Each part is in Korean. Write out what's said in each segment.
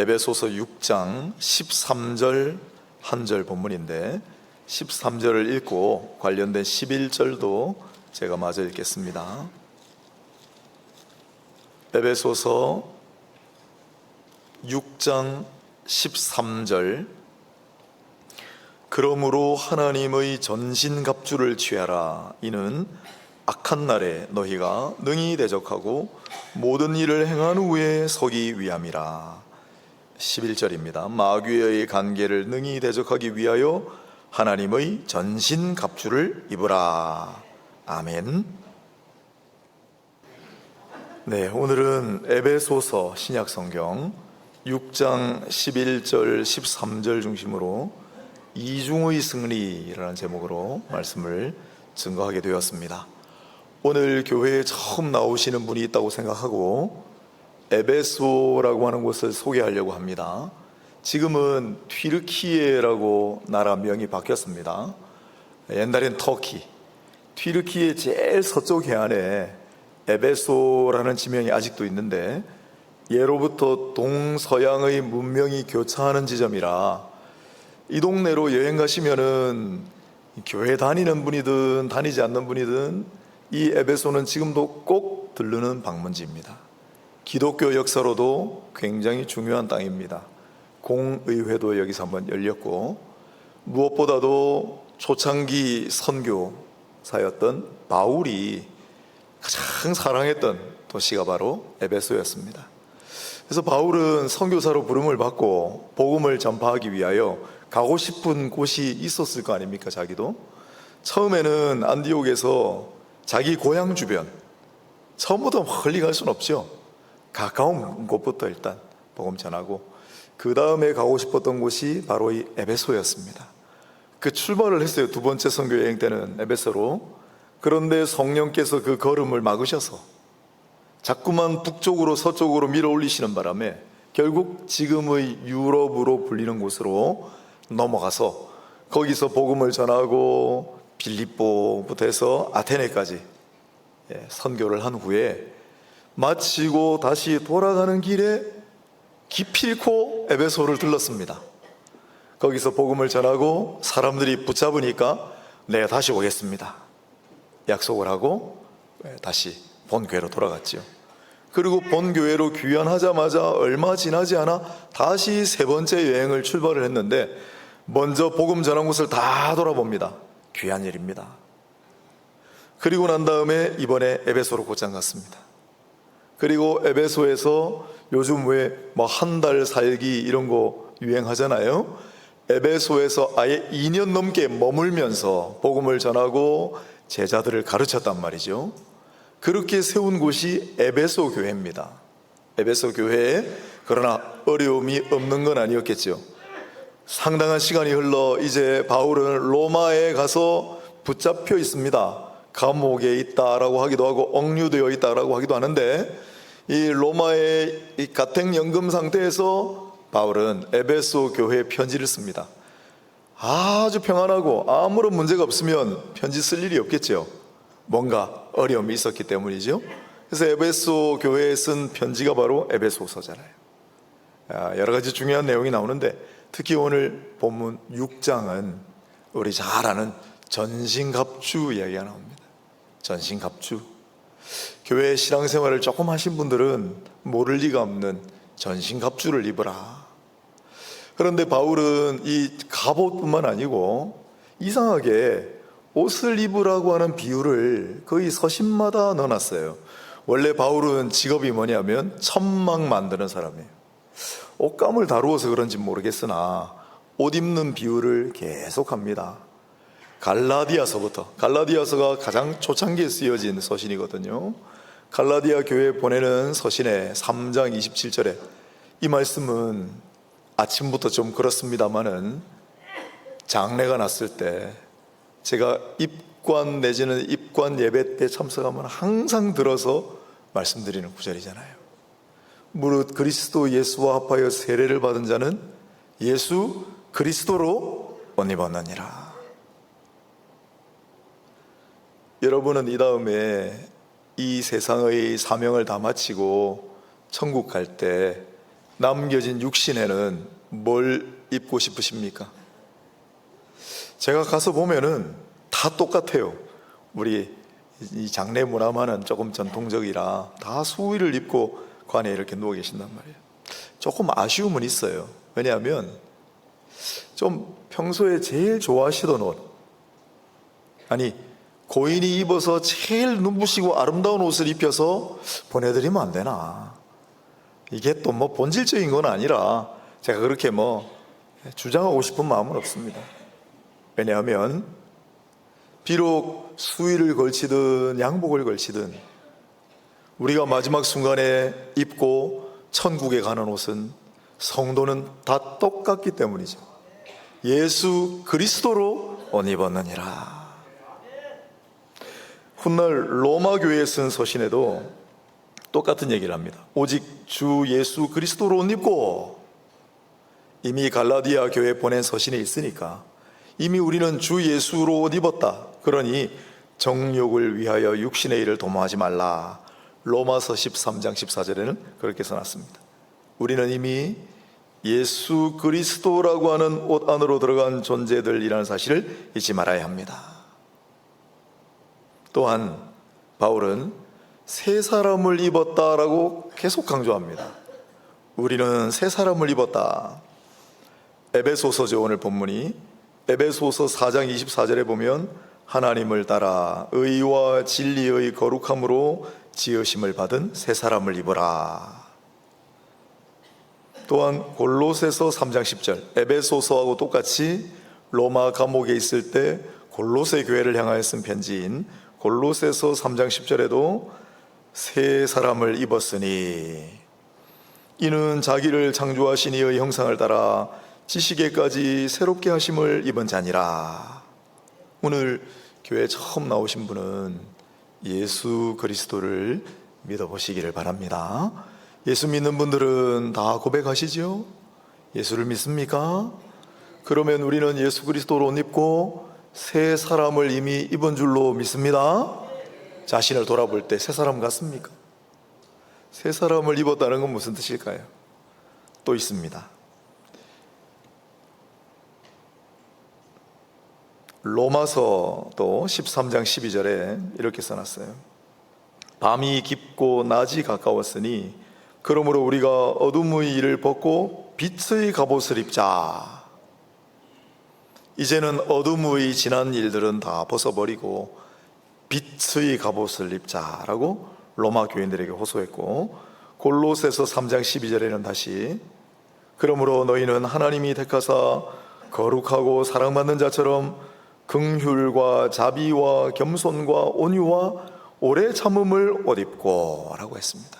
에베소서 6장 13절 한 절 본문인데 13절을 읽고 관련된 11절도 제가 마저 읽겠습니다. 에베소서 6장 13절. 그러므로 하나님의 전신갑주를 취하라. 이는 악한 날에 너희가 능히 대적하고 모든 일을 행한 후에 서기 위함이라. 11절입니다. 마귀의 관계를 능히 대적하기 위하여 하나님의 전신갑주를 입으라. 아멘. 네, 오늘은 에베소서 신약성경 6장 11절 13절 중심으로 이중의 승리라는 제목으로 말씀을 증거하게 되었습니다. 오늘 교회에 처음 나오시는 분이 있다고 생각하고 에베소라고 하는 곳을 소개하려고 합니다. 지금은 튀르키예라고 나라명이 바뀌었습니다. 옛날엔 터키, 튀르키예 제일 서쪽 해안에 에베소라는 지명이 아직도 있는데 예로부터 동서양의 문명이 교차하는 지점이라 이 동네로 여행 가시면은 교회 다니는 분이든 다니지 않는 분이든 이 에베소는 지금도 꼭 들르는 방문지입니다. 기독교 역사로도 굉장히 중요한 땅입니다. 공의회도 여기서 한번 열렸고, 무엇보다도 초창기 선교사였던 바울이 가장 사랑했던 도시가 바로 에베소였습니다. 그래서 바울은 선교사로 부름을 받고 복음을 전파하기 위하여 가고 싶은 곳이 있었을 거 아닙니까? 자기도 처음에는 안디옥에서 자기 고향 주변, 처음부터 멀리 갈 수는 없죠. 가까운 곳부터 일단 복음 전하고 그 다음에 가고 싶었던 곳이 바로 이 에베소였습니다. 그 출발을 했어요. 두 번째 선교 여행 때는 에베소로. 그런데 성령께서 그 걸음을 막으셔서 자꾸만 북쪽으로 서쪽으로 밀어 올리시는 바람에 결국 지금의 유럽으로 불리는 곳으로 넘어가서 거기서 복음을 전하고 빌립보부터 해서 아테네까지 선교를 한 후에 마치고 다시 돌아가는 길에 기필코 에베소를 들렀습니다. 거기서 복음을 전하고 사람들이 붙잡으니까 내가 다시 오겠습니다 약속을 하고 다시 본교회로 돌아갔죠. 그리고 본교회로 귀환하자마자 얼마 지나지 않아 다시 세 번째 여행을 출발을 했는데 먼저 복음 전한 곳을 다 돌아봅니다. 귀한 일입니다. 그리고 난 다음에 이번에 에베소로 곧장 갔습니다. 그리고 에베소에서 요즘 왜 뭐 한 달 살기 이런 거 유행하잖아요. 에베소에서 아예 2년 넘게 머물면서 복음을 전하고 제자들을 가르쳤단 말이죠. 그렇게 세운 곳이 에베소 교회입니다. 에베소 교회에 그러나 어려움이 없는 건 아니었겠죠. 상당한 시간이 흘러 이제 바울은 로마에 가서 붙잡혀 있습니다. 감옥에 있다라고 하기도 하고 억류되어 있다라고 하기도 하는데 이 로마의 이 가택연금 상태에서 바울은 에베소 교회에 편지를 씁니다. 아주 평안하고 아무런 문제가 없으면 편지 쓸 일이 없겠죠. 뭔가 어려움이 있었기 때문이죠. 그래서 에베소 교회에 쓴 편지가 바로 에베소서잖아요. 여러 가지 중요한 내용이 나오는데 특히 오늘 본문 6장은 우리 잘 아는 전신갑주 이야기가 나옵니다. 전신갑주. 교회 신앙생활을 조금 하신 분들은 모를 리가 없는 전신갑주를 입으라. 그런데 바울은 이 갑옷뿐만 아니고 이상하게 옷을 입으라고 하는 비유를 거의 서신마다 넣어놨어요. 원래 바울은 직업이 뭐냐면 천막 만드는 사람이에요. 옷감을 다루어서 그런지 모르겠으나 옷 입는 비유를 계속합니다. 갈라디아서가 가장 초창기에 쓰여진 서신이거든요. 갈라디아 교회에 보내는 서신의 3장 27절에 이 말씀은 아침부터 좀 그렇습니다마는 장례가 났을 때 제가 입관 내지는 입관 예배 때 참석하면 항상 들어서 말씀드리는 구절이잖아요. 무릇 그리스도 예수와 합하여 세례를 받은 자는 예수 그리스도로 옷 입었느니라. 여러분은 이 다음에 이 세상의 사명을 다 마치고 천국 갈 때 남겨진 육신에는 뭘 입고 싶으십니까? 제가 가서 보면은 다 똑같아요. 우리 이 장례 문화만은 조금 전통적이라 다 수의를 입고 관에 이렇게 누워 계신단 말이에요. 조금 아쉬움은 있어요. 왜냐하면 좀 평소에 제일 좋아하시던 옷, 아니 고인이 입어서 제일 눈부시고 아름다운 옷을 입혀서 보내드리면 안 되나? 이게 또 뭐 본질적인 건 아니라 제가 그렇게 뭐 주장하고 싶은 마음은 없습니다. 왜냐하면 비록 수의를 걸치든 양복을 걸치든 우리가 마지막 순간에 입고 천국에 가는 옷은 성도는 다 똑같기 때문이죠. 예수 그리스도로 옷 입었느니라. 훗날 로마 교회에 쓴 서신에도 똑같은 얘기를 합니다. 오직 주 예수 그리스도로 옷 입고, 이미 갈라디아 교회에 보낸 서신에 있으니까 이미 우리는 주 예수로 옷 입었다. 그러니 정욕을 위하여 육신의 일을 도모하지 말라. 로마서 13장 14절에는 그렇게 써놨습니다. 우리는 이미 예수 그리스도라고 하는 옷 안으로 들어간 존재들이라는 사실을 잊지 말아야 합니다. 또한 바울은 새 사람을 입었다라고 계속 강조합니다. 우리는 새 사람을 입었다. 에베소서죠. 오늘 본문이 에베소서 4장 24절에 보면 하나님을 따라 의와 진리의 거룩함으로 지으심을 받은 새 사람을 입어라. 또한 골로새서 3장 10절, 에베소서하고 똑같이 로마 감옥에 있을 때 골로새 교회를 향하여 쓴 편지인 골로새서 3장 10절에도 새 사람을 입었으니 이는 자기를 창조하신 이의 형상을 따라 지식에까지 새롭게 하심을 입은 자니라. 오늘 교회 처음 나오신 분은 예수 그리스도를 믿어보시기를 바랍니다. 예수 믿는 분들은 다 고백하시죠? 예수를 믿습니까? 그러면 우리는 예수 그리스도로 옷 입고 새 사람을 이미 입은 줄로 믿습니다. 자신을 돌아볼 때 새 사람 같습니까? 새 사람을 입었다는 건 무슨 뜻일까요? 또 있습니다. 로마서도 13장 12절에 이렇게 써놨어요. 밤이 깊고 낮이 가까웠으니 그러므로 우리가 어둠의 일을 벗고 빛의 갑옷을 입자. 이제는 어둠의 지난 일들은 다 벗어버리고 빛의 갑옷을 입자라고 로마 교인들에게 호소했고, 골로새서 3장 12절에는 다시 그러므로 너희는 하나님이 택하사 거룩하고 사랑받는 자처럼 긍휼과 자비와 겸손과 온유와 오래 참음을 옷 입고 라고 했습니다.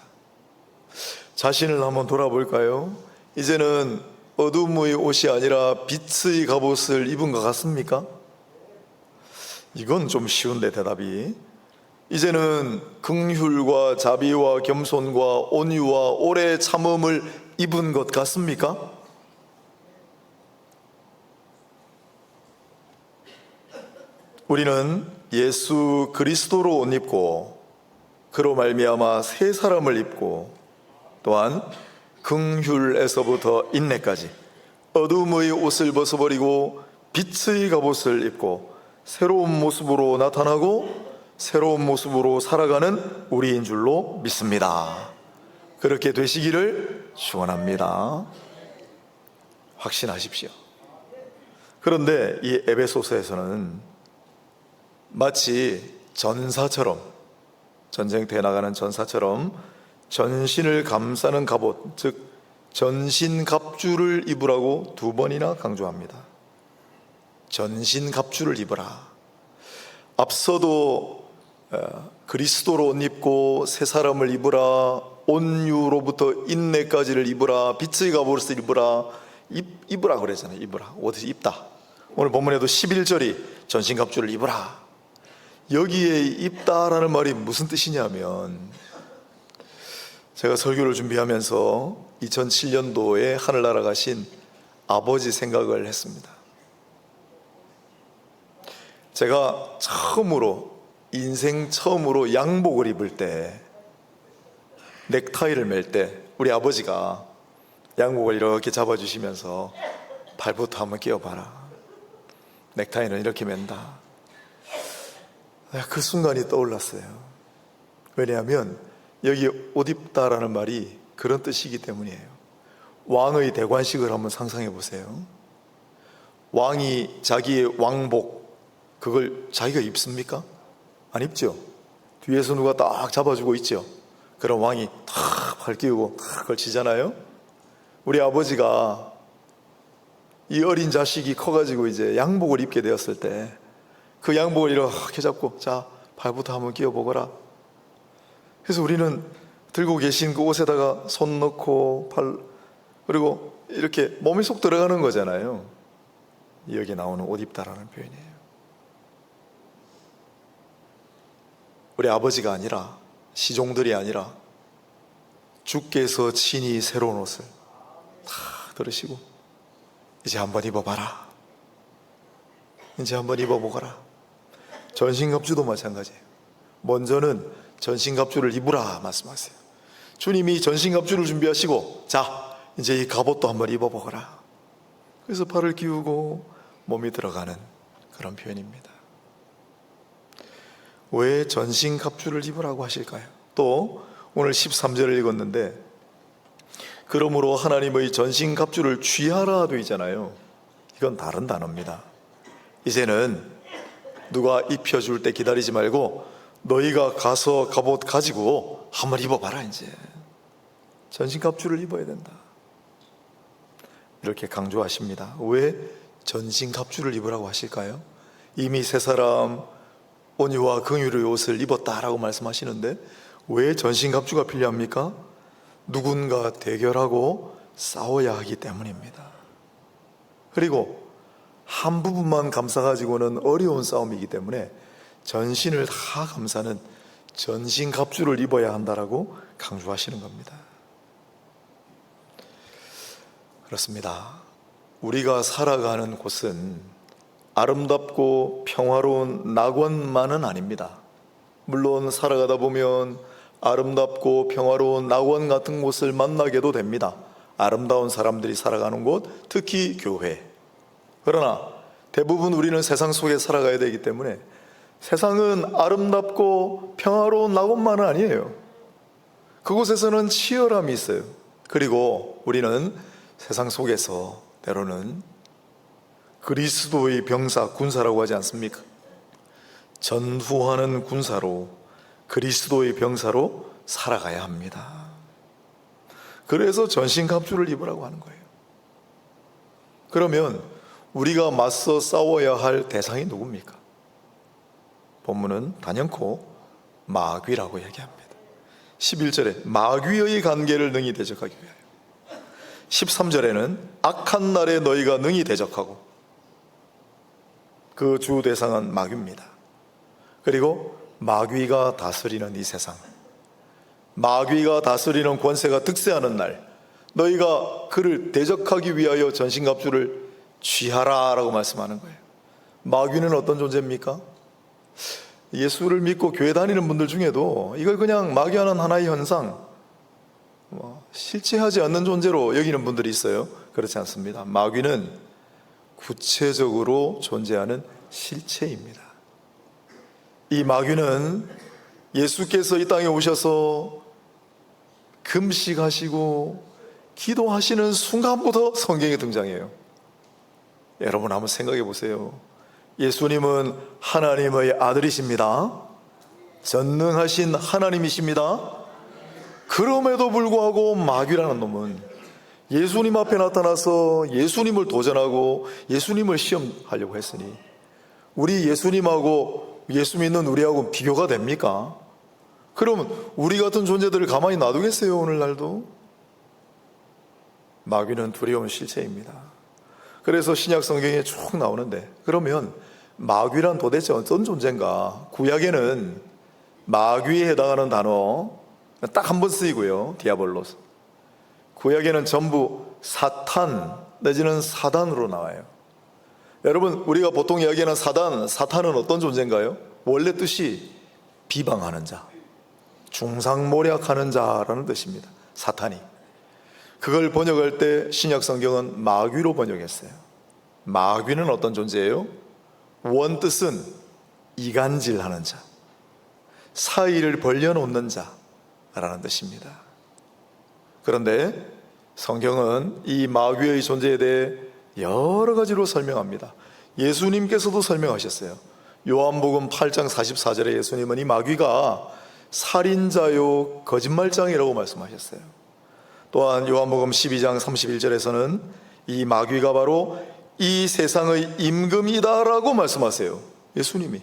자신을 한번 돌아볼까요? 이제는 어둠의 옷이 아니라 빛의 갑옷을 입은 것 같습니까? 이건 좀 쉬운데 대답이. 이제는 긍휼과 자비와 겸손과 온유와 오래 참음을 입은 것 같습니까? 우리는 예수 그리스도로 옷 입고 그로 말미암아 새 사람을 입고, 또한 긍휼에서부터 인내까지 어둠의 옷을 벗어버리고 빛의 갑옷을 입고 새로운 모습으로 나타나고 새로운 모습으로 살아가는 우리인 줄로 믿습니다. 그렇게 되시기를 축원합니다. 확신하십시오. 그런데 이 에베소서에서는 마치 전사처럼, 전쟁터에 나가는 전사처럼 전신을 감싸는 갑옷, 즉 전신갑주를 입으라고 2번이나 강조합니다. 전신갑주를 입으라. 앞서도 그리스도로 옷 입고 새 사람을 입으라, 온유로부터 인내까지를 입으라, 빛의 갑옷을 입으라, 입으라 그랬잖아요. 입으라, 옷을 입다. 오늘 본문에도 11절이 전신갑주를 입으라. 여기에 입다라는 말이 무슨 뜻이냐면, 제가 설교를 준비하면서 2007년도에 하늘나라 가신 아버지 생각을 했습니다. 제가 인생 처음으로 양복을 입을 때, 넥타이를 맬 때 우리 아버지가 양복을 이렇게 잡아주시면서 발부터 한번 끼워봐라. 넥타이는 이렇게 맨다. 그 순간이 떠올랐어요. 왜냐하면 여기 옷 입다라는 말이 그런 뜻이기 때문이에요. 왕의 대관식을 한번 상상해 보세요. 왕이 자기의 왕복, 그걸 자기가 입습니까? 안 입죠. 뒤에서 누가 딱 잡아주고 있죠. 그럼 왕이 탁 팔 끼우고 탁 걸치잖아요. 우리 아버지가 이 어린 자식이 커가지고 이제 양복을 입게 되었을 때 그 양복을 이렇게 잡고, 자, 발부터 한번 끼워보거라. 그래서 우리는 들고 계신 그 옷에다가 손 넣고 팔, 그리고 이렇게 몸이 쏙 들어가는 거잖아요. 여기 나오는 옷 입다라는 표현이에요. 우리 아버지가 아니라, 시종들이 아니라 주께서 친히 새로운 옷을 다 들으시고, 이제 한번 입어봐라. 이제 한번 입어보거라. 전신갑주도 마찬가지예요. 먼저는 전신갑주를 입으라 말씀하세요. 주님이 전신갑주를 준비하시고, 자, 이제 이 갑옷도 한번 입어보거라. 그래서 팔을 기우고 몸이 들어가는 그런 표현입니다. 왜 전신갑주를 입으라고 하실까요? 또 오늘 13절을 읽었는데, 그러므로 하나님의 전신갑주를 취하라 되어 있잖아요. 이건 다른 단어입니다. 이제는 누가 입혀줄 때 기다리지 말고 너희가 가서 갑옷 가지고 한번 입어봐라. 이제 전신갑주를 입어야 된다, 이렇게 강조하십니다. 왜 전신갑주를 입으라고 하실까요? 이미 세 사람 온유와 긍휼의 옷을 입었다라고 말씀하시는데 왜 전신갑주가 필요합니까? 누군가 대결하고 싸워야 하기 때문입니다. 그리고 한 부분만 감싸가지고는 어려운 싸움이기 때문에 전신을 다 감싸는 전신갑주를 입어야 한다라고 강조하시는 겁니다. 그렇습니다. 우리가 살아가는 곳은 아름답고 평화로운 낙원만은 아닙니다. 물론 살아가다 보면 아름답고 평화로운 낙원 같은 곳을 만나게도 됩니다. 아름다운 사람들이 살아가는 곳, 특히 교회. 그러나 대부분 우리는 세상 속에 살아가야 되기 때문에 세상은 아름답고 평화로운 낙원만은 아니에요. 그곳에서는 치열함이 있어요. 그리고 우리는 세상 속에서 때로는 그리스도의 병사, 군사라고 하지 않습니까? 전후하는 군사로, 그리스도의 병사로 살아가야 합니다. 그래서 전신갑주를 입으라고 하는 거예요. 그러면 우리가 맞서 싸워야 할 대상이 누굽니까? 본문은 단연코 마귀라고 얘기합니다. 11절에 마귀의 관계를 능히 대적하기 위하여, 13절에는 악한 날에 너희가 능히 대적하고, 그 주 대상은 마귀입니다. 그리고 마귀가 다스리는 이 세상, 마귀가 다스리는 권세가 득세하는 날, 너희가 그를 대적하기 위하여 전신갑주를 취하라라고 말씀하는 거예요. 마귀는 어떤 존재입니까? 예수를 믿고 교회 다니는 분들 중에도 이걸 그냥 마귀하는 하나의 현상, 실체하지 않는 존재로 여기는 분들이 있어요. 그렇지 않습니다. 마귀는 구체적으로 존재하는 실체입니다. 이 마귀는 예수께서 이 땅에 오셔서 금식하시고 기도하시는 순간부터 성경에 등장해요. 여러분 한번 생각해 보세요. 예수님은 하나님의 아들이십니다. 전능하신 하나님이십니다. 그럼에도 불구하고 마귀라는 놈은 예수님 앞에 나타나서 예수님을 도전하고 예수님을 시험하려고 했으니, 우리 예수님하고 예수 믿는 우리하고 비교가 됩니까? 그럼 우리 같은 존재들을 가만히 놔두겠어요? 오늘날도? 마귀는 두려운 실체입니다. 그래서 신약 성경에 쭉 나오는데, 그러면 마귀란 도대체 어떤 존재인가? 구약에는 마귀에 해당하는 단어 딱 한 번 쓰이고요. 디아볼로스. 구약에는 전부 사탄 내지는 사단으로 나와요. 여러분, 우리가 보통 이야기하는 사탄은 어떤 존재인가요? 원래 뜻이 비방하는 자, 중상모략하는 자라는 뜻입니다. 사탄이. 그걸 번역할 때 신약 성경은 마귀로 번역했어요. 마귀는 어떤 존재예요? 원뜻은 이간질하는 자, 사이를 벌려놓는 자라는 뜻입니다. 그런데 성경은 이 마귀의 존재에 대해 여러 가지로 설명합니다. 예수님께서도 설명하셨어요. 요한복음 8장 44절에 예수님은 이 마귀가 살인자요 거짓말장이라고 말씀하셨어요. 또한 요한복음 12장 31절에서는 이 마귀가 바로 이 세상의 임금이다라고 말씀하세요. 예수님이.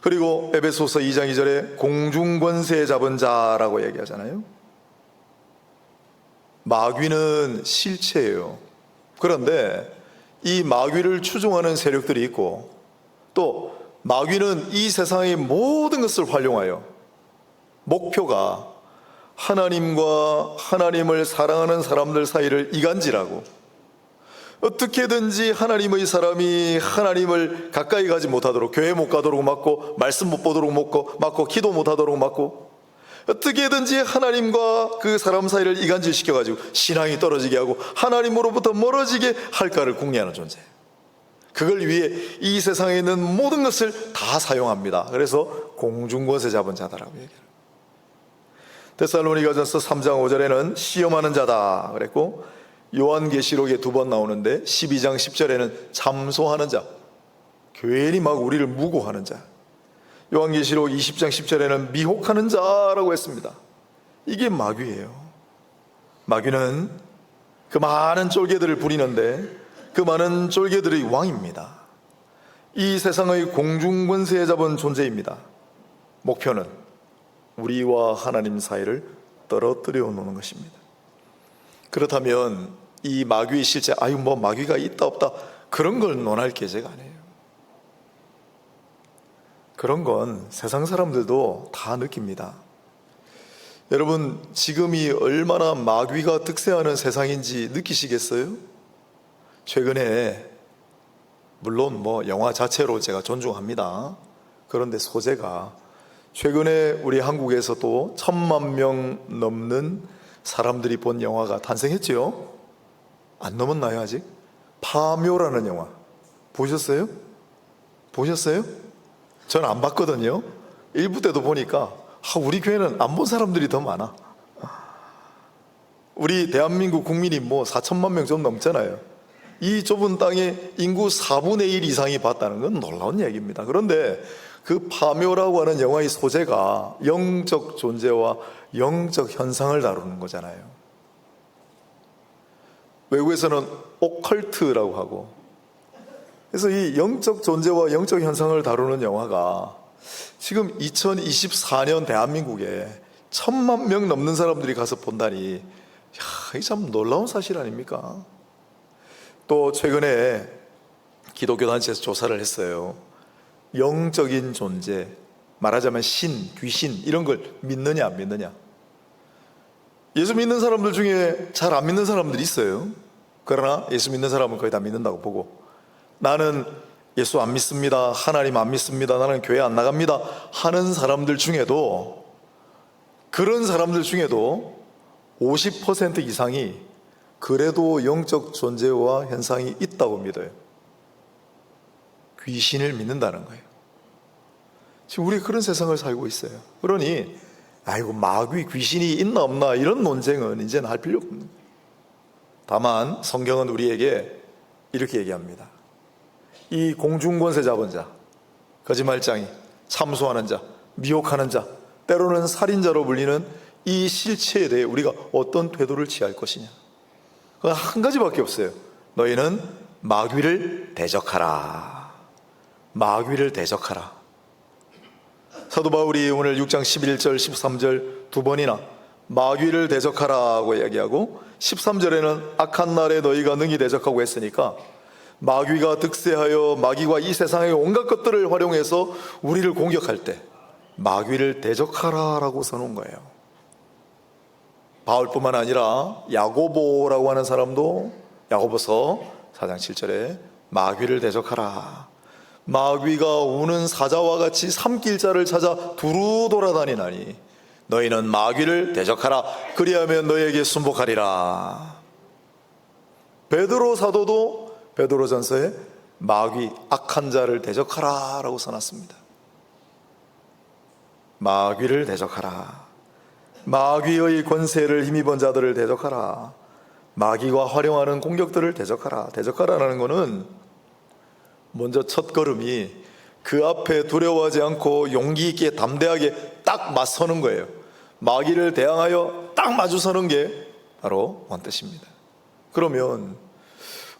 그리고 에베소서 2장 2절에 공중권세 잡은 자라고 얘기하잖아요. 마귀는 실체예요. 그런데 이 마귀를 추종하는 세력들이 있고, 또 마귀는 이 세상의 모든 것을 활용하여 목표가 하나님과 하나님을 사랑하는 사람들 사이를 이간질하고, 어떻게든지 하나님의 사람이 하나님을 가까이 가지 못하도록, 교회 못 가도록 막고, 말씀 못 보도록 막고, 기도 못 하도록 막고, 어떻게든지 하나님과 그 사람 사이를 이간질시켜가지고 신앙이 떨어지게 하고 하나님으로부터 멀어지게 할까를 궁리하는 존재. 그걸 위해 이 세상에 있는 모든 것을 다 사용합니다. 그래서 공중권세 잡은 자다라고 얘기해요. 데살로니가전서 3장 5절에는 시험하는 자다 그랬고, 요한계시록에 2번 나오는데 12장 10절에는 참소하는 자, 괜히 막 우리를 무고하는 자. 요한계시록 20장 10절에는 미혹하는 자라고 했습니다. 이게 마귀예요. 마귀는 그 많은 쫄개들을 부리는데 그 많은 쫄개들의 왕입니다. 이 세상의 공중권세에 잡은 존재입니다. 목표는 우리와 하나님 사이를 떨어뜨려 놓는 것입니다. 그렇다면 이 마귀의 실제, 뭐 마귀가 있다 없다 그런 걸 논할 계제가 아니에요. 그런 건 세상 사람들도 다 느낍니다. 여러분, 지금이 얼마나 마귀가 득세하는 세상인지 느끼시겠어요? 최근에, 물론 영화 자체로 제가 존중합니다. 그런데 소재가, 최근에 우리 한국에서도 1,000만 명 넘는 사람들이 본 영화가 탄생했죠? 안 넘었나요 아직? 파묘라는 영화 보셨어요? 저는 안 봤거든요. 1부 때도 보니까 우리 교회는 안 본 사람들이 더 많아. 우리 대한민국 국민이 4천만 명 좀 넘잖아요. 이 좁은 땅에 인구 4분의 1 이상이 봤다는 건 놀라운 얘기입니다. 그런데 그 파묘라고 하는 영화의 소재가 영적 존재와 영적 현상을 다루는 거잖아요. 외국에서는 오컬트라고 하고, 그래서 이 영적 존재와 영적 현상을 다루는 영화가 지금 2024년 대한민국에 1,000만 명 넘는 사람들이 가서 본다니, 이게 참 놀라운 사실 아닙니까? 또 최근에 기독교 단체에서 조사를 했어요. 영적인 존재, 말하자면 신, 귀신 이런 걸 믿느냐 안 믿느냐. 예수 믿는 사람들 중에 잘 안 믿는 사람들이 있어요. 그러나 예수 믿는 사람은 거의 다 믿는다고 보고, 나는 예수 안 믿습니다, 하나님 안 믿습니다, 나는 교회 안 나갑니다 하는 사람들 중에도, 그런 사람들 중에도 50% 이상이 그래도 영적 존재와 현상이 있다고 믿어요. 귀신을 믿는다는 거예요. 지금 우리 그런 세상을 살고 있어요. 그러니 마귀, 귀신이 있나 없나 이런 논쟁은 이제는 할 필요가 없는 거예요. 다만 성경은 우리에게 이렇게 얘기합니다. 이 공중권세 잡은 자, 거짓말장이, 참소하는 자, 미혹하는 자, 때로는 살인자로 불리는 이 실체에 대해 우리가 어떤 태도를 취할 것이냐. 그건 한 가지밖에 없어요. 너희는 마귀를 대적하라. 마귀를 대적하라. 사도 바울이 오늘 6장 11절 13절 2번이나 마귀를 대적하라고 이야기하고, 13절에는 악한 날에 너희가 능히 대적하고 했으니까, 마귀가 득세하여 마귀가 이 세상의 온갖 것들을 활용해서 우리를 공격할 때 마귀를 대적하라라고 써놓은 거예요. 바울뿐만 아니라 야고보라고 하는 사람도 야고보서 4장 7절에 마귀를 대적하라. 마귀가 우는 사자와 같이 삼킬 자를 찾아 두루 돌아다니나니 너희는 마귀를 대적하라. 그리하면 너희에게 순복하리라. 베드로 사도도 베드로전서에 마귀 악한 자를 대적하라 라고 써놨습니다. 마귀를 대적하라. 마귀의 권세를 힘입은 자들을 대적하라. 마귀가 활용하는 공격들을 대적하라. 대적하라는 것은 먼저 첫 걸음이 그 앞에 두려워하지 않고 용기 있게 담대하게 딱 맞서는 거예요. 마귀를 대항하여 딱 마주서는 게 바로 원뜻입니다. 그러면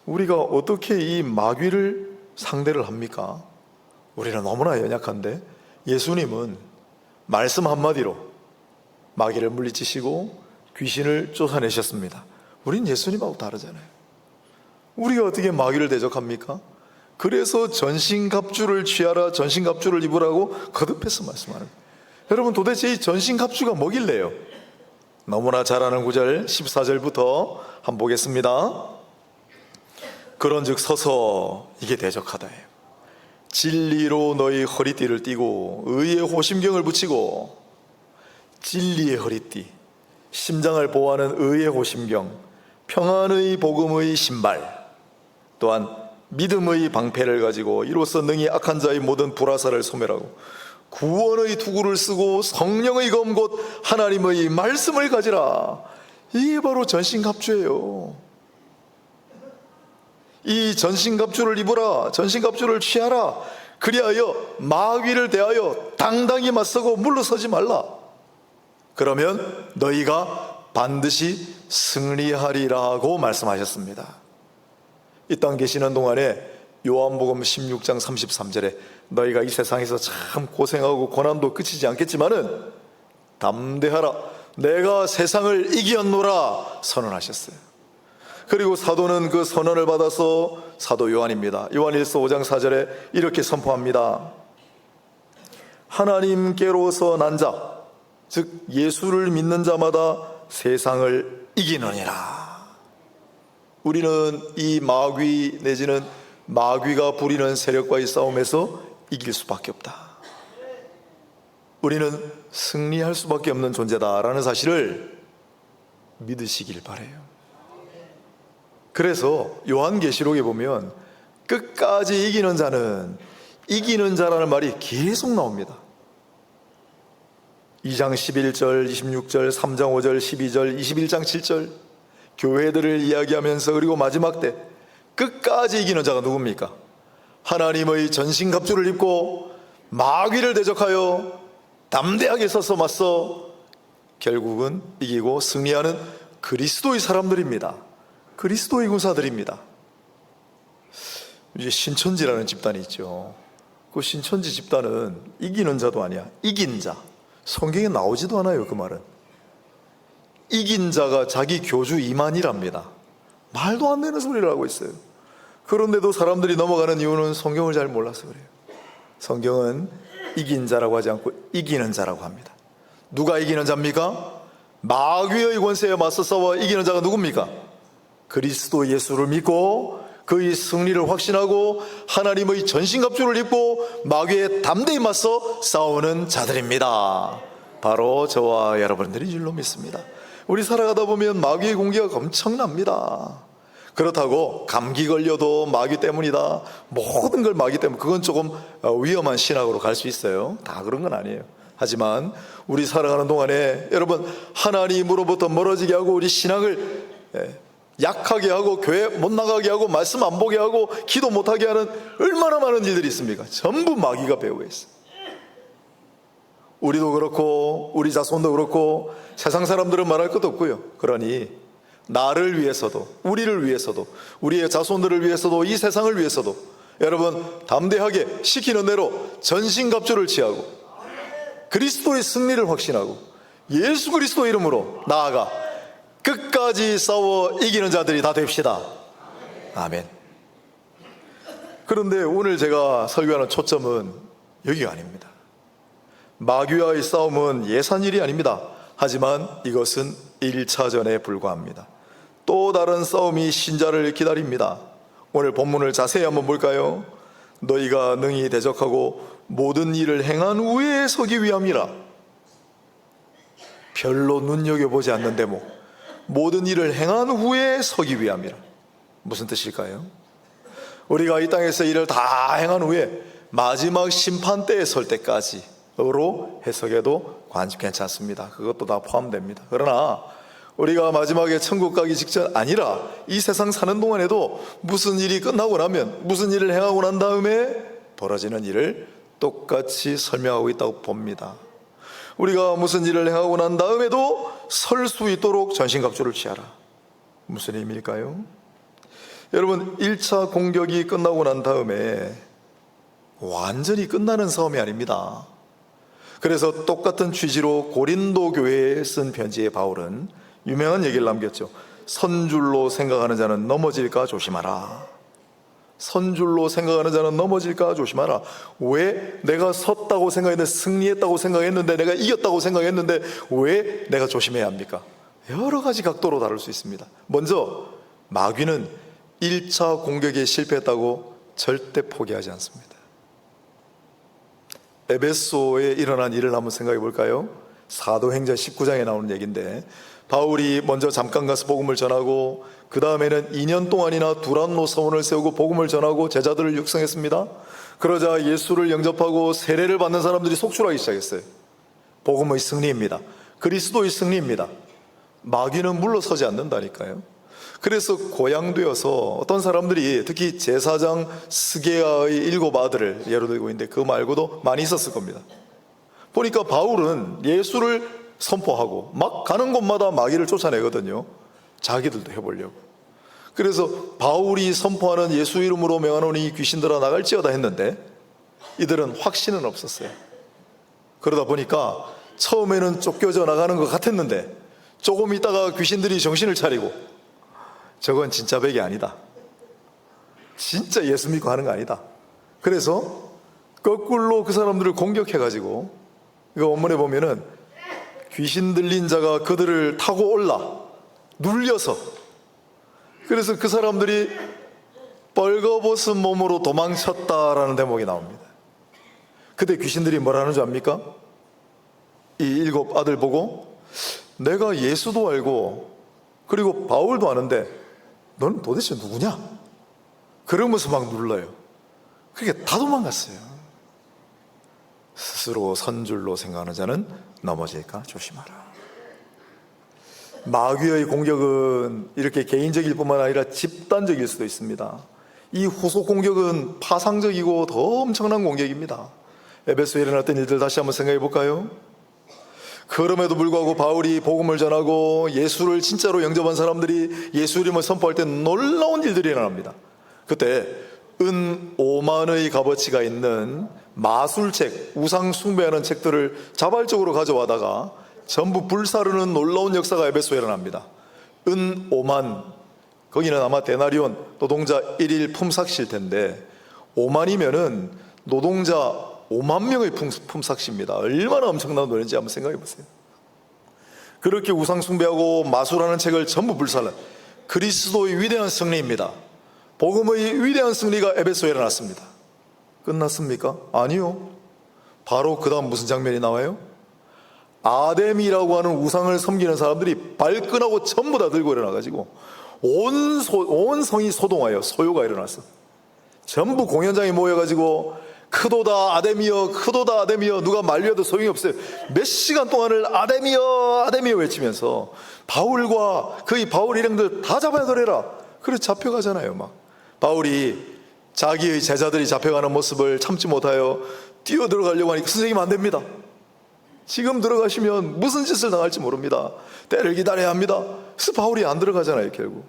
우리가 어떻게 이 마귀를 상대를 합니까? 우리는 너무나 연약한데 예수님은 말씀 한마디로 마귀를 물리치시고 귀신을 쫓아내셨습니다. 우린 예수님하고 다르잖아요. 우리가 어떻게 마귀를 대적합니까? 그래서 전신갑주를 취하라, 전신갑주를 입으라고 거듭해서 말씀하는 거예요. 여러분, 도대체 이 전신갑주가 뭐길래요? 너무나 잘 아는 구절 14절부터 한번 보겠습니다. 그런즉 서서 이게 대적하다예요. 진리로 너희 허리띠를 띠고 의의 호심경을 붙이고, 진리의 허리띠, 심장을 보호하는 의의 호심경, 평안의 복음의 신발, 또한 믿음의 방패를 가지고 이로써 능히 악한 자의 모든 불화살을 소멸하고, 구원의 투구를 쓰고 성령의 검 곧 하나님의 말씀을 가지라. 이게 바로 전신갑주예요. 이 전신갑주를 입으라, 전신갑주를 취하라. 그리하여 마귀를 대하여 당당히 맞서고 물러서지 말라. 그러면 너희가 반드시 승리하리라고 말씀하셨습니다. 이 땅 계시는 동안에 요한복음 16장 33절에 너희가 이 세상에서 참 고생하고 고난도 그치지 않겠지만은 담대하라, 내가 세상을 이겼노라 선언하셨어요. 그리고 사도는 그 선언을 받아서 사도 요한입니다. 요한일서 5장 4절에 이렇게 선포합니다. 하나님께로서 난 자, 즉 예수를 믿는 자마다 세상을 이기느니라. 우리는 이 마귀 내지는 마귀가 부리는 세력과의 싸움에서 이길 수밖에 없다. 우리는 승리할 수밖에 없는 존재다라는 사실을 믿으시길 바라요. 그래서 요한계시록에 보면 끝까지 이기는 자는, 이기는 자라는 말이 계속 나옵니다. 2장 11절, 26절, 3장 5절, 12절, 21장 7절 교회들을 이야기하면서, 그리고 마지막 때 끝까지 이기는 자가 누굽니까? 하나님의 전신갑주를 입고 마귀를 대적하여 담대하게 서서 맞서 결국은 이기고 승리하는 그리스도의 사람들입니다. 그리스도의 군사들입니다. 이제 신천지라는 집단이 있죠. 그 신천지 집단은 이기는 자도 아니야, 이긴 자. 성경에 나오지도 않아요. 그 말은 이긴 자가 자기 교주 이만희랍니다. 말도 안 되는 소리를 하고 있어요. 그런데도 사람들이 넘어가는 이유는 성경을 잘 몰라서 그래요. 성경은 이긴 자라고 하지 않고 이기는 자라고 합니다. 누가 이기는 자입니까? 마귀의 권세에 맞서 싸워 이기는 자가 누굽니까? 그리스도 예수를 믿고 그의 승리를 확신하고 하나님의 전신갑주를 입고 마귀에 담대히 맞서 싸우는 자들입니다. 바로 저와 여러분들이 줄로 믿습니다. 우리 살아가다 보면 마귀의 공격이 엄청납니다. 그렇다고 감기 걸려도 마귀 때문이다, 모든 걸 마귀 때문에, 그건 조금 위험한 신학으로 갈 수 있어요. 다 그런 건 아니에요. 하지만 우리 살아가는 동안에 여러분, 하나님으로부터 멀어지게 하고 우리 신앙을 약하게 하고 교회 못 나가게 하고 말씀 안 보게 하고 기도 못하게 하는 얼마나 많은 일들이 있습니까? 전부 마귀가 배우고 있어요. 우리도 그렇고 우리 자손도 그렇고 세상 사람들은 말할 것도 없고요. 그러니 나를 위해서도, 우리를 위해서도, 우리의 자손들을 위해서도, 이 세상을 위해서도 여러분 담대하게 시키는 대로 전신갑주를 취하고 그리스도의 승리를 확신하고 예수 그리스도 이름으로 나아가 끝까지 싸워 이기는 자들이 다 됩시다. 아멘. 그런데 오늘 제가 설교하는 초점은 여기가 아닙니다. 마귀와의 싸움은 예산일이 아닙니다. 하지만 이것은 1차전에 불과합니다. 또 다른 싸움이 신자를 기다립니다. 오늘 본문을 자세히 한번 볼까요? 너희가 능히 대적하고 모든 일을 행한 후에 서기 위함이라. 별로 눈여겨보지 않는 대목, 모든 일을 행한 후에 서기 위함이라. 무슨 뜻일까요? 우리가 이 땅에서 일을 다 행한 후에 마지막 심판대에 설 때까지로 해석해도 괜찮습니다. 그것도 다 포함됩니다. 그러나 우리가 마지막에 천국 가기 직전 아니라 이 세상 사는 동안에도 무슨 일이 끝나고 나면, 무슨 일을 행하고 난 다음에 벌어지는 일을 똑같이 설명하고 있다고 봅니다. 우리가 무슨 일을 행하고 난 다음에도 설 수 있도록 전신갑주를 취하라. 무슨 의미일까요? 여러분, 1차 공격이 끝나고 난 다음에 완전히 끝나는 싸움이 아닙니다. 그래서 똑같은 취지로 고린도 교회에 쓴 편지의 바울은 유명한 얘기를 남겼죠. 선줄로 생각하는 자는 넘어질까 조심하라. 선줄로 생각하는 자는 넘어질까 조심하라. 왜? 내가 섰다고 생각했는데, 승리했다고 생각했는데, 내가 이겼다고 생각했는데 왜 내가 조심해야 합니까? 여러 가지 각도로 다룰 수 있습니다. 먼저, 마귀는 1차 공격에 실패했다고 절대 포기하지 않습니다. 에베소에 일어난 일을 한번 생각해 볼까요? 사도행전 19장에 나오는 얘기인데, 바울이 먼저 잠깐 가서 복음을 전하고 그 다음에는 2년 동안이나 두란노 서원을 세우고 복음을 전하고 제자들을 육성했습니다. 그러자 예수를 영접하고 세례를 받는 사람들이 속출하기 시작했어요. 복음의 승리입니다. 그리스도의 승리입니다. 마귀는 물러서지 않는다니까요. 그래서 고양되어서 어떤 사람들이, 특히 제사장 스게아의 7 아들을 예로 들고 있는데 그 말고도 많이 있었을 겁니다. 보니까 바울은 예수를 선포하고 막 가는 곳마다 마귀를 쫓아내거든요. 자기들도 해보려고. 그래서 바울이 선포하는 예수 이름으로 명하노니 귀신들아 나갈지어다 했는데 이들은 확신은 없었어요. 그러다 보니까 처음에는 쫓겨져 나가는 것 같았는데 조금 있다가 귀신들이 정신을 차리고, 저건 진짜 백이 아니다, 진짜 예수 믿고 하는 거 아니다. 그래서 거꾸로 그 사람들을 공격해가지고, 이거 원문에 보면은 귀신 들린 자가 그들을 타고 올라 눌려서, 그래서 그 사람들이 벌거벗은 몸으로 도망쳤다라는 대목이 나옵니다. 그때 귀신들이 뭐라는 줄 압니까? 이 7 아들 보고, 내가 예수도 알고 그리고 바울도 아는데 너는 도대체 누구냐? 그러면서 막 눌러요. 그게 다 도망갔어요. 스스로 선줄로 생각하는 자는 넘어질까 조심하라. 마귀의 공격은 이렇게 개인적일 뿐만 아니라 집단적일 수도 있습니다. 이 후속 공격은 파상적이고 더 엄청난 공격입니다. 에베소에 일어났던 일들 다시 한번 생각해 볼까요? 그럼에도 불구하고 바울이 복음을 전하고 예수를 진짜로 영접한 사람들이 예수 이름을 선포할 때 놀라운 일들이 일어납니다. 그때 은 5만의 값어치가 있는 마술책, 우상 숭배하는 책들을 자발적으로 가져와다가 전부 불사르는 놀라운 역사가 에베소에 일어납니다. 은 5만, 거기는 아마 데나리온, 노동자 1일 품삯일 텐데 5만이면은 노동자 5만 명의 품삯입니다. 얼마나 엄청난 돈인지 한번 생각해 보세요. 그렇게 우상 숭배하고 마술하는 책을 전부 불살라. 그리스도의 위대한 승리입니다. 복음의 위대한 승리가 에베소에 일어났습니다. 끝났습니까? 아니요. 바로 그 다음 무슨 장면이 나와요? 아데미라고 하는 우상을 섬기는 사람들이 발끈하고 전부 다 들고 일어나가지고 온 성이 소동하여 소요가 일어났어. 전부 공연장에 모여가지고 크도다 아데미여, 크도다 아데미여, 누가 말려도 소용이 없어요. 몇 시간 동안을 아데미여 아데미여 외치면서 바울과 그의 바울 일행들 다 잡아들여라. 그래서 잡혀가잖아요. 막 바울이 자기의 제자들이 잡혀가는 모습을 참지 못하여 뛰어 들어가려고 하니까 선생님 안 됩니다. 지금 들어가시면 무슨 짓을 당할지 모릅니다. 때를 기다려야 합니다. 그래서 바울이 안 들어가잖아요, 결국.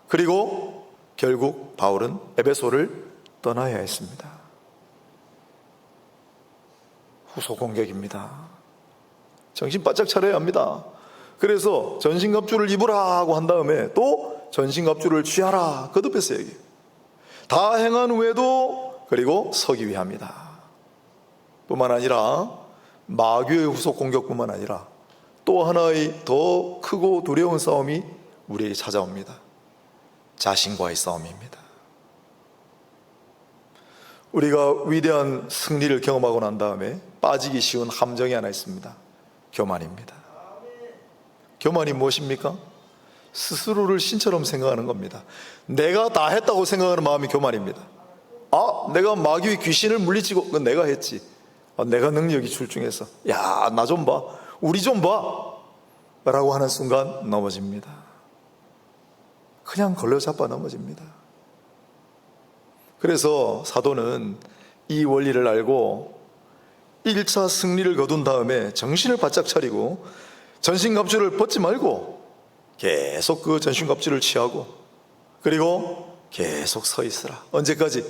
그리고 결국 바울은 에베소를 떠나야 했습니다. 후속 공격입니다. 정신 바짝 차려야 합니다. 그래서 전신갑주를 입으라 하고 한 다음에 또 전신갑주를 취하라 거듭했어요. 여기. 다 행한 후에도 그리고 서기 위함이다. 뿐만 아니라 마귀의 후속 공격뿐만 아니라 또 하나의 더 크고 두려운 싸움이 우리에게 찾아옵니다. 자신과의 싸움입니다. 우리가 위대한 승리를 경험하고 난 다음에 빠지기 쉬운 함정이 하나 있습니다. 교만입니다. 교만이 무엇입니까? 스스로를 신처럼 생각하는 겁니다. 내가 다 했다고 생각하는 마음이 교만입니다. 내가 마귀의 귀신을 물리치고 그건 내가 했지. 내가 능력이 출중해서 야, 나 좀 봐, 우리 좀 봐 라고 하는 순간 넘어집니다. 그냥 걸려잡아 넘어집니다. 그래서 사도는 이 원리를 알고 1차 승리를 거둔 다음에 정신을 바짝 차리고 전신갑주를 벗지 말고 계속 그 전신갑주를 취하고 그리고 계속 서 있으라. 언제까지?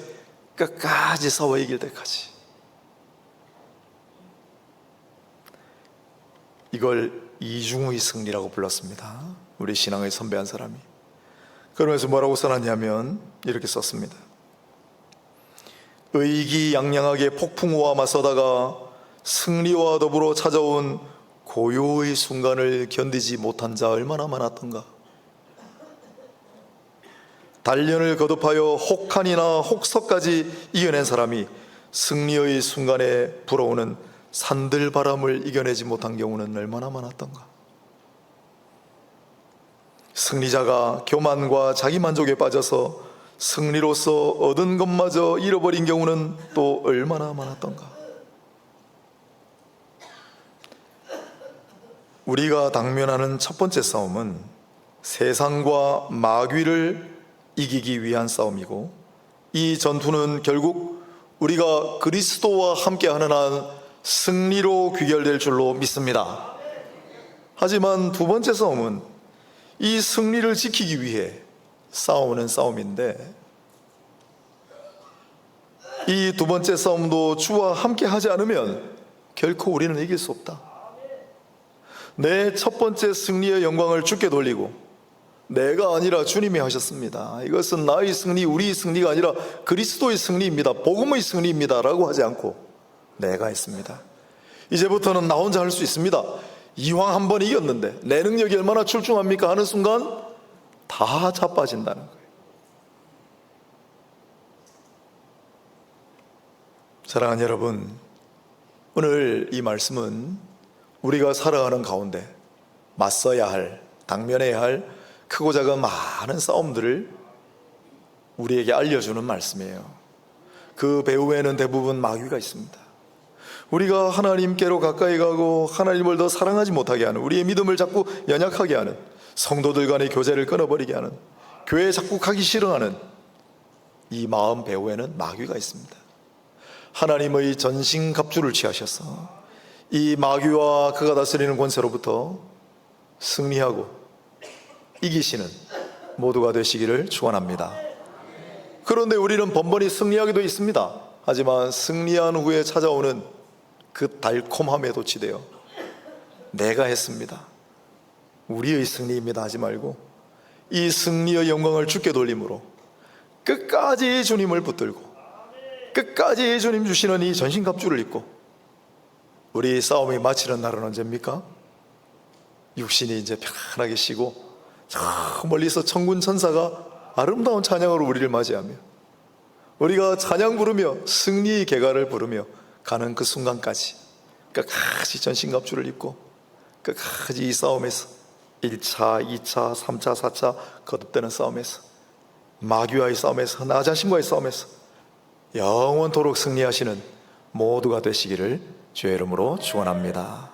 끝까지 싸워 이길 때까지. 이걸 이중의 승리라고 불렀습니다. 우리 신앙의 선배 한 사람이. 그러면서 뭐라고 써놨냐면 이렇게 썼습니다. 의기양양하게 폭풍우와 맞서다가 승리와 더불어 찾아온 고요의 순간을 견디지 못한 자 얼마나 많았던가. 단련을 거듭하여 혹한이나 혹서까지 이겨낸 사람이 승리의 순간에 불어오는 산들바람을 이겨내지 못한 경우는 얼마나 많았던가. 승리자가 교만과 자기만족에 빠져서 승리로서 얻은 것마저 잃어버린 경우는 또 얼마나 많았던가. 우리가 당면하는 첫 번째 싸움은 세상과 마귀를 이기기 위한 싸움이고, 이 전투는 결국 우리가 그리스도와 함께하는 한 승리로 귀결될 줄로 믿습니다. 하지만 두 번째 싸움은 이 승리를 지키기 위해 싸우는 싸움인데, 이 두 번째 싸움도 주와 함께 하지 않으면 결코 우리는 이길 수 없다. 내 첫 번째 승리의 영광을 주께 돌리고, 내가 아니라 주님이 하셨습니다, 이것은 나의 승리, 우리의 승리가 아니라 그리스도의 승리입니다, 복음의 승리입니다 라고 하지 않고 내가 했습니다. 이제부터는 나 혼자 할 수 있습니다. 이왕 한 번 이겼는데 내 능력이 얼마나 출중합니까 하는 순간 다 자빠진다는 거예요. 사랑하는 여러분, 오늘 이 말씀은 우리가 살아가는 가운데 맞서야 할, 당면해야 할 크고 작은 많은 싸움들을 우리에게 알려주는 말씀이에요. 그 배후에는 대부분 마귀가 있습니다. 우리가 하나님께로 가까이 가고 하나님을 더 사랑하지 못하게 하는, 우리의 믿음을 자꾸 연약하게 하는, 성도들 간의 교제를 끊어버리게 하는, 교회에 자꾸 가기 싫어하는 이 마음 배후에는 마귀가 있습니다. 하나님의 전신갑주를 취하셔서 이 마귀와 그가 다스리는 권세로부터 승리하고 이기시는 모두가 되시기를 축원합니다. 그런데 우리는 번번이 승리하기도 있습니다. 하지만 승리한 후에 찾아오는 그 달콤함에 도취되어 내가 했습니다, 우리의 승리입니다 하지 말고 이 승리의 영광을 주께 돌림으로 끝까지 주님을 붙들고 끝까지 주님 주시는 이 전신갑주를 입고 우리 싸움이 마치는 날은 언제입니까? 육신이 이제 편안하게 쉬고 저 멀리서 천군 천사가 아름다운 찬양으로 우리를 맞이하며 우리가 찬양 부르며 승리의 개가를 부르며 가는 그 순간까지 끝까지 전신갑주를 입고 끝까지 이 싸움에서 1차, 2차, 3차, 4차 거듭되는 싸움에서, 마귀와의 싸움에서, 나 자신과의 싸움에서 영원토록 승리하시는 모두가 되시기를 주의 이름으로 축원합니다.